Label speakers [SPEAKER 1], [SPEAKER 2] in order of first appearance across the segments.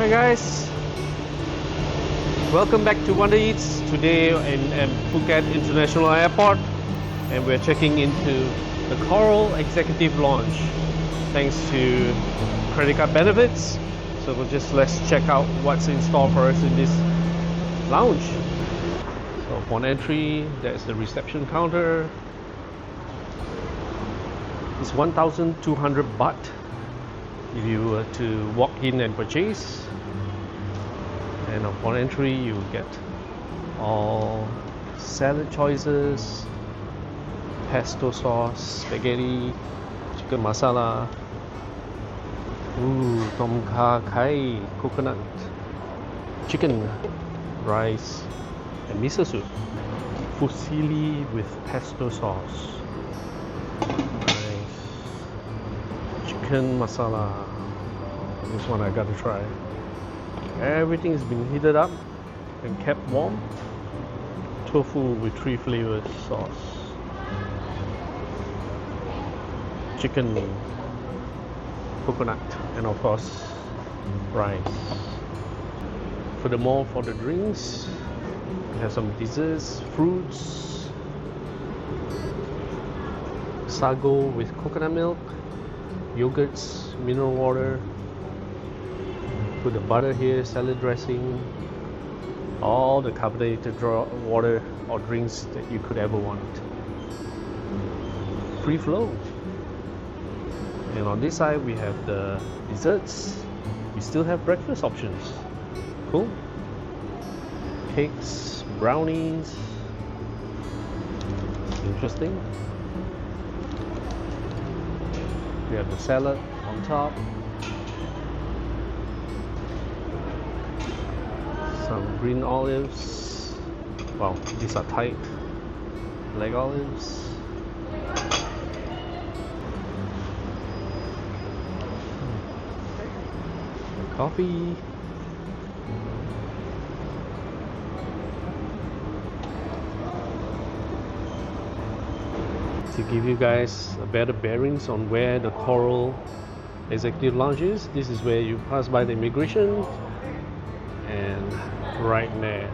[SPEAKER 1] Hi guys, welcome back to Wonder Eats. Today in Phuket International Airport, and we're checking into the Coral Executive Lounge thanks to credit card benefits. So let's check out what's in store for us in this lounge. So upon entry, there's the reception counter. It's 1,200 baht if you were to walk in and purchase. And upon entry, you get all salad choices, pesto sauce, spaghetti, chicken masala, tom kha khai, coconut, chicken, rice, and miso soup. Fusilli with pesto sauce. Nice. Chicken masala. This one I gotta try. Everything has been heated up and kept warm. Tofu with 3 flavors sauce. Chicken, coconut, and of course rice. Furthermore, for the drinks, we have some desserts, fruits, sago with coconut milk, yogurts, mineral water. Put the butter here, salad dressing, all the carbonated water or drinks that you could ever want. Free flow. And on this side we have the desserts. We still have breakfast options. Cool. Cakes, brownies. Interesting. We have the salad on top. Some green olives. Wow, these are tight leg olives. Coffee. To give you guys a better bearings on where the Coral Executive Lounge is, this is where you pass by the immigration, and right there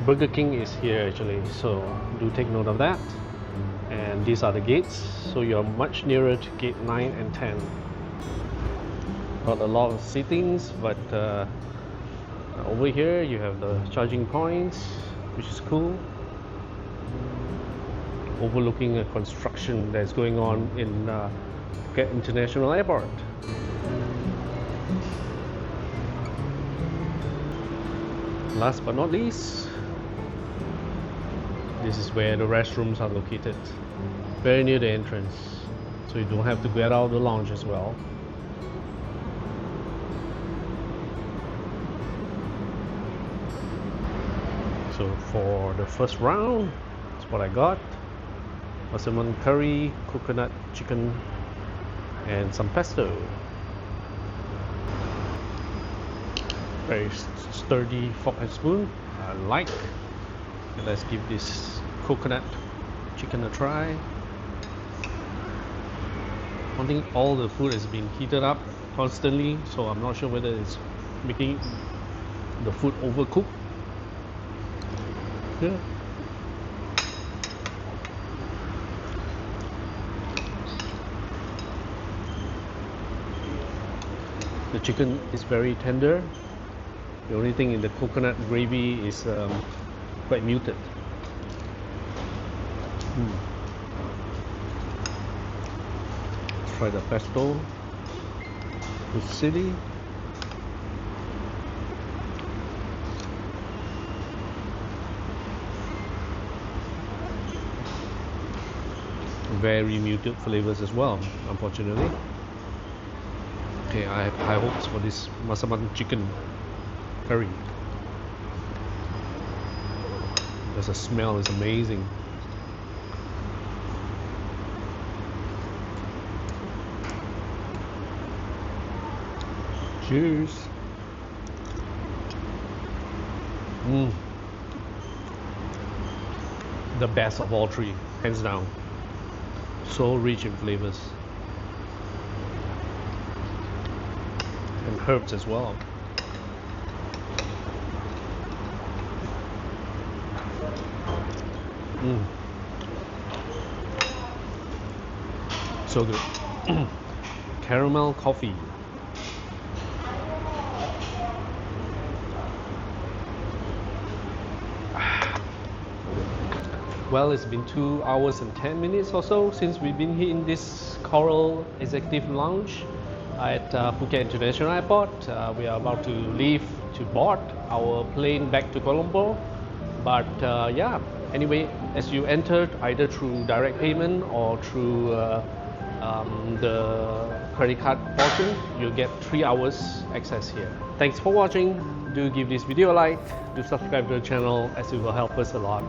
[SPEAKER 1] Burger King is here actually, so do take note of that. And these are the gates, so you're much nearer to gate 9 and 10. Not a lot of sittings, but over here you have the charging points, which is cool, overlooking a construction that's going on in Phuket International Airport. Last but not least, this is where the restrooms are located, very near the entrance, so you don't have to get out of the lounge as well. So for the first round, that's what I got. Massaman curry, coconut chicken, and some pesto. Very sturdy fork and spoon, I like. And let's give this coconut chicken a try. I think all the food has been heated up constantly, so I'm not sure whether it's making the food overcooked. Yeah. The chicken is very tender. The only thing in the coconut gravy is quite muted. Let's try the pesto with chili. Very muted flavors as well, unfortunately. Okay, I have high hopes for this Massaman chicken curry. Because the smell is amazing. Cheers. The best of all three, hands down. So rich in flavors. And herbs as well. So good. Caramel coffee. Well, it's been 2 hours and 10 minutes or so since we've been here in this Coral Executive Lounge at Phuket International Airport. We are about to leave to board our plane back to Kuala Lumpur. But yeah, anyway, as you entered either through direct payment or through the credit card portion, you'll get 3 hours access here. Thanks for watching. Do give this video a like, do subscribe to the channel as it will help us a lot.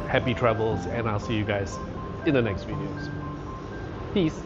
[SPEAKER 1] Happy travels, and I'll see you guys in the next videos. Peace.